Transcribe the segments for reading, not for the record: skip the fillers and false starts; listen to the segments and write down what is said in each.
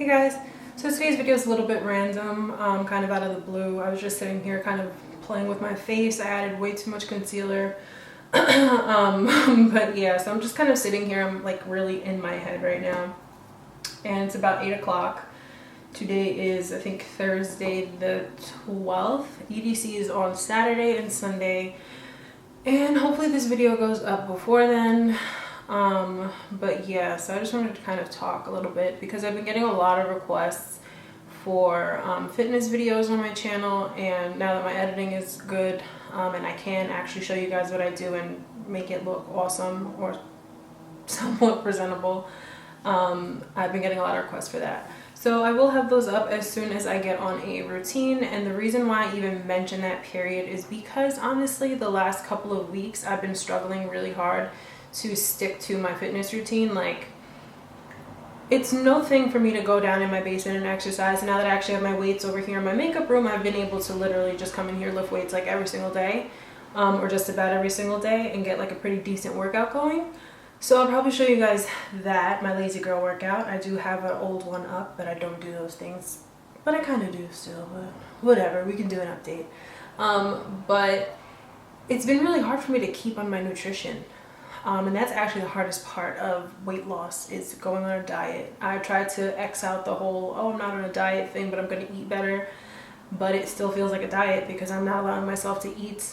Hey guys, so today's video is a little bit random, kind of out of the blue. I was just sitting here kind of playing with my face. I added way too much concealer. But yeah, so I'm just kind of sitting here. I'm like really in my head right now. And it's about 8 o'clock. Today is, I think, Thursday the 12th. EDC is on Saturday and Sunday. And hopefully this video goes up before then. But yeah, so I just wanted to kind of talk a little bit because I've been getting a lot of requests for fitness videos on my channel, and now that my editing is good and I can actually show you guys what I do and make it look awesome or somewhat presentable, I've been getting a lot of requests for that. So I will have those up as soon as I get on a routine, and the reason why I even mention that period is because honestly the last couple of weeks I've been struggling really hard to stick to my fitness routine. Like, it's no thing for me to go down in my basement and exercise. Now that I actually have my weights over here in my makeup room, I've been able to literally just come in here, lift weights like every single day, or just about every single day, and get like a pretty decent workout going. So I'll probably show you guys that, my lazy girl workout. I do have an old one up, but I don't do those things. But I kind of do still, but whatever, we can do an update. But it's been really hard for me to keep on my nutrition. And that's actually the hardest part of weight loss, is going on a diet. I tried to X out the whole, oh, I'm not on a diet thing, but I'm going to eat better. But it still feels like a diet because I'm not allowing myself to eat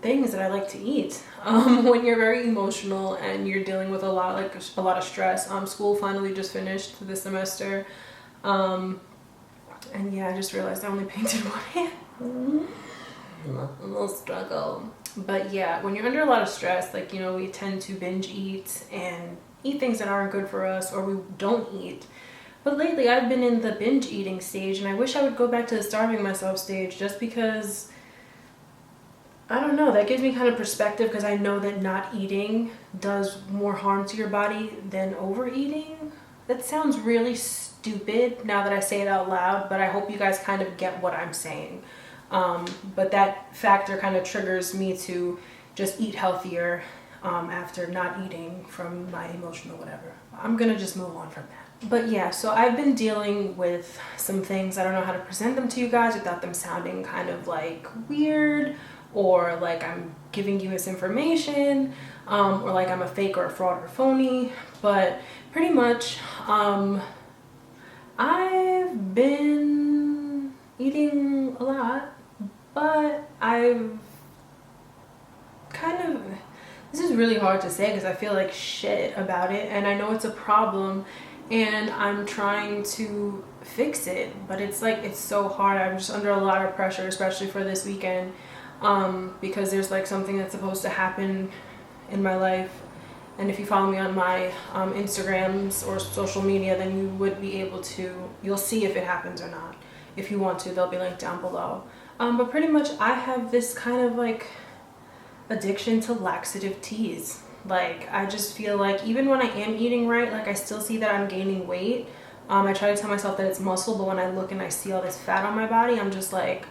things that I like to eat. When you're very emotional and you're dealing with a lot of stress. School finally just finished this semester. And yeah, I just realized I only painted one hand. A little struggle. But yeah, when you're under a lot of stress, like, you know, we tend to binge eat and eat things that aren't good for us, or we don't eat. But lately I've been in the binge eating stage, and I wish I would go back to the starving myself stage, just because, I don't know, that gives me kind of perspective, because I know that not eating does more harm to your body than overeating. That sounds really stupid now that I say it out loud, but I hope you guys kind of get what I'm saying. But that factor kind of triggers me to just eat healthier after not eating from my emotional whatever. I'm gonna just move on from that. But yeah, so I've been dealing with some things. I don't know how to present them to you guys without them sounding kind of like weird, or like I'm giving you misinformation, or like I'm a fake or a fraud or a phony. But pretty much I've been eating a lot, but I've kind of, this is really hard to say because I feel like shit about it, and I know it's a problem and I'm trying to fix it, but it's like, it's so hard. I'm just under a lot of pressure, especially for this weekend, because there's like something that's supposed to happen in my life. And if you follow me on my Instagrams or social media, then you would be able to, you'll see if it happens or not. If you want to, they'll be linked down below. But pretty much I have this kind of like addiction to laxative teas. Like, I just feel like even when I am eating right, like I still see that I'm gaining weight. I try to tell myself that it's muscle, but when I look and I see all this fat on my body, I'm just like,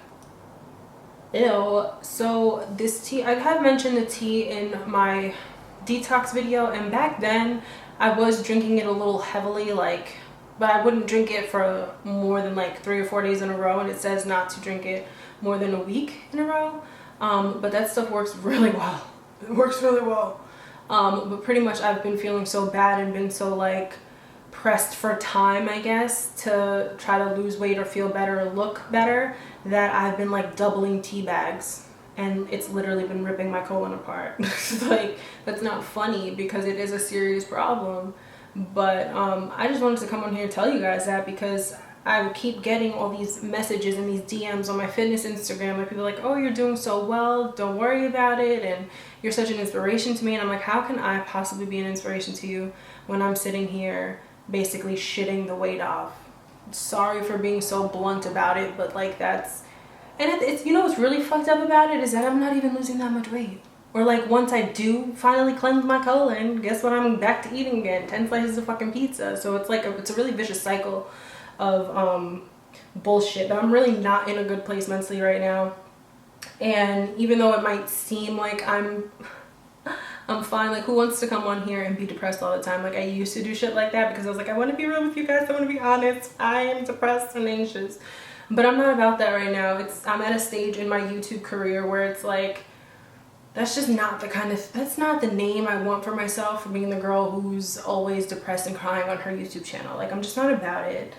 ew. So this tea, I have mentioned the tea in my detox video, and back then I was drinking it a little heavily, like, but I wouldn't drink it for more than like 3 or 4 days in a row, and it says not to drink it more than a week in a row. But that stuff works really well. It works really well. But pretty much I've been feeling so bad and been so like pressed for time, I guess, to try to lose weight or feel better or look better, that I've been like doubling tea bags, and it's literally been ripping my colon apart. Like, that's not funny because it is a serious problem. But I just wanted to come on here and tell you guys that, because I keep getting all these messages and these DMs on my fitness Instagram, where people are like, oh, you're doing so well, don't worry about it, and you're such an inspiration to me. And I'm like, how can I possibly be an inspiration to you when I'm sitting here basically shitting the weight off? Sorry for being so blunt about it, but like, that's, and it's, you know what's really fucked up about it is that I'm not even losing that much weight. Or like, once I do finally cleanse my colon, guess what, I'm back to eating again, 10 slices of fucking pizza. So it's like it's a really vicious cycle of bullshit. But I'm really not in a good place mentally right now, and even though it might seem like I'm I'm fine. Like, who wants to come on here and be depressed all the time? Like, I used to do shit like that because I was like, I want to be real with you guys. I want to be honest. I am depressed and anxious. But I'm not about that right now. I'm at a stage in my YouTube career where it's like, that's just not the that's not the name I want for myself, for being the girl who's always depressed and crying on her YouTube channel. Like, I'm just not about it.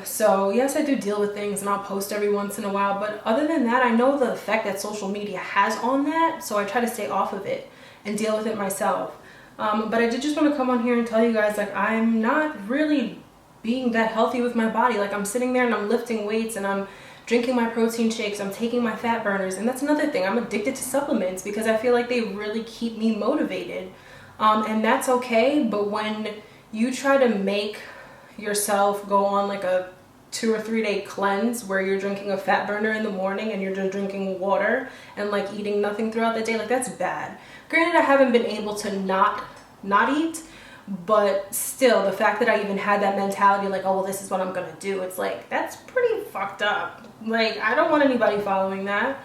So yes, I do deal with things and I'll post every once in a while, but other than that, I know the effect that social media has on that, so I try to stay off of it and deal with it myself. But I did just want to come on here and tell you guys, like, I'm not really being that healthy with my body. Like, I'm sitting there and I'm lifting weights and I'm drinking my protein shakes, I'm taking my fat burners, and that's another thing. I'm addicted to supplements because I feel like they really keep me motivated. And that's okay, but when you try to make yourself go on like a 2 or 3 day cleanse where you're drinking a fat burner in the morning and you're just drinking water and like eating nothing throughout the day, like, that's bad. Granted, I haven't been able to not eat, but still, the fact that I even had that mentality, like, oh well, this is what I'm gonna do, it's like, that's pretty fucked up. Like, I don't want anybody following that.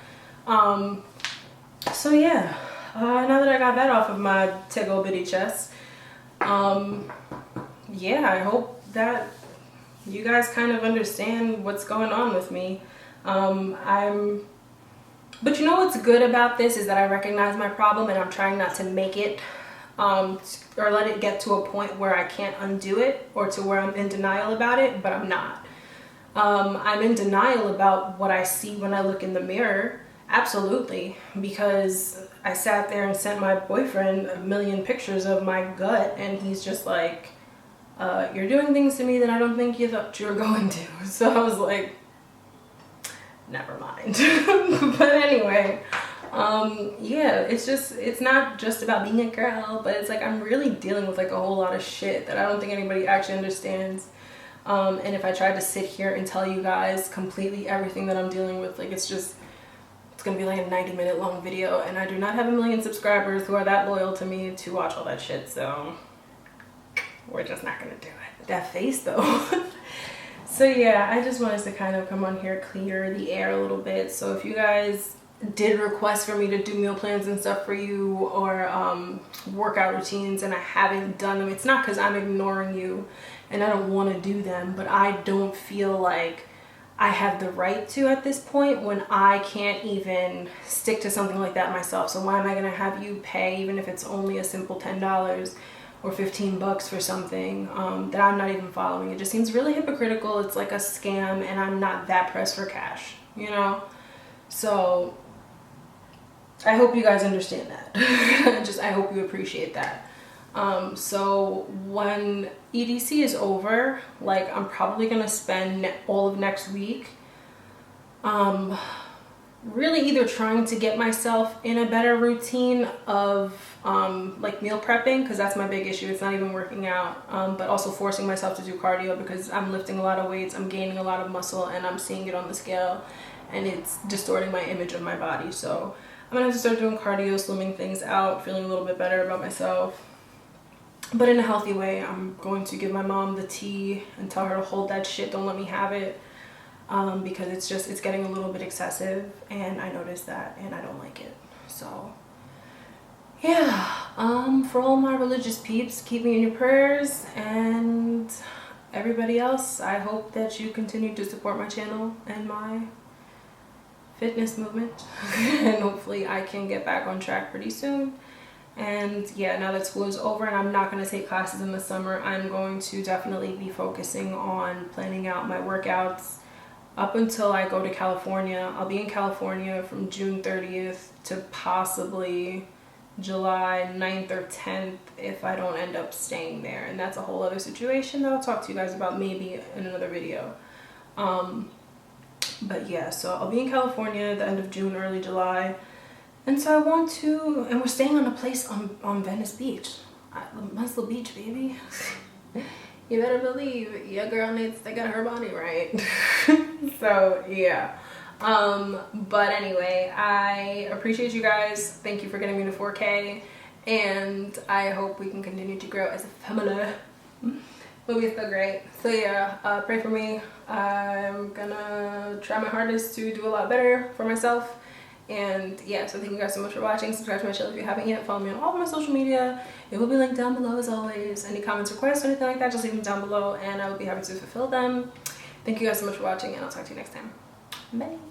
So yeah, now that I got that off of my tiggle bitty chest, yeah, I hope that you guys kind of understand what's going on with me. But you know what's good about this is that I recognize my problem and I'm trying not to make it or let it get to a point where I can't undo it, or to where I'm in denial about it, but I'm not. I'm in denial about what I see when I look in the mirror, absolutely, because I sat there and sent my boyfriend a million pictures of my gut and he's just like, you're doing things to me that I don't think you thought you were going to. So I was like, never mind. But anyway, yeah, it's not just about being a girl, but it's like I'm really dealing with like a whole lot of shit that I don't think anybody actually understands. And if I tried to sit here and tell you guys completely everything that I'm dealing with, like, it's gonna be like a 90-minute long video, and I do not have a million subscribers who are that loyal to me to watch all that shit, so we're just not gonna do it. That face though. So yeah, I just wanted to kind of come on here, clear the air a little bit. So if you guys did request for me to do meal plans and stuff for you, or workout routines, and I haven't done them, it's not because I'm ignoring you and I don't want to do them, but I don't feel like I have the right to at this point when I can't even stick to something like that myself. So why am I gonna have you pay, even if it's only a simple $10 or $15 for something that I'm not even following? It just seems really hypocritical. It's like a scam, and I'm not that pressed for cash, you know? So I hope you guys understand that. I hope you appreciate that. So when EDC is over, like, I'm probably gonna spend all of next week really either trying to get myself in a better routine of like meal prepping, because that's my big issue. It's not even working out, but also forcing myself to do cardio because I'm lifting a lot of weights, I'm gaining a lot of muscle, and I'm seeing it on the scale, and it's distorting my image of my body. So I'm gonna have to start doing cardio, slimming things out, feeling a little bit better about myself, but in a healthy way. I'm going to give my mom the tea and tell her to hold that shit, don't let me have it, because it's getting a little bit excessive, and I noticed that and I don't like it. So yeah, for all my religious peeps, keep me in your prayers, and everybody else, I hope that you continue to support my channel and my fitness movement and hopefully I can get back on track pretty soon. And yeah, now that school is over and I'm not going to take classes in the summer, I'm going to definitely be focusing on planning out my workouts up until I go to California. I'll be in California from June 30th to possibly July 9th or 10th if I don't end up staying there, and that's a whole other situation that I'll talk to you guys about maybe in another video. But yeah, so I'll be in California at the end of June, early July. And so I want to, and we're staying on a place on Venice Beach. Muscle Beach, baby. You better believe your girl needs to get her body right. So yeah. But anyway, I appreciate you guys. Thank you for getting me to 4K. And I hope we can continue to grow as a family. Movie's so great. So yeah, pray for me. I'm gonna try my hardest to do a lot better for myself And yeah, so thank you guys so much for watching. Subscribe to my channel if you haven't yet. Follow me on all of my social media. It will be linked down below as always. Any comments, requests, or anything like that, just leave them down below and I will be happy to fulfill them. Thank you guys so much for watching, and I'll talk to you next time. Bye.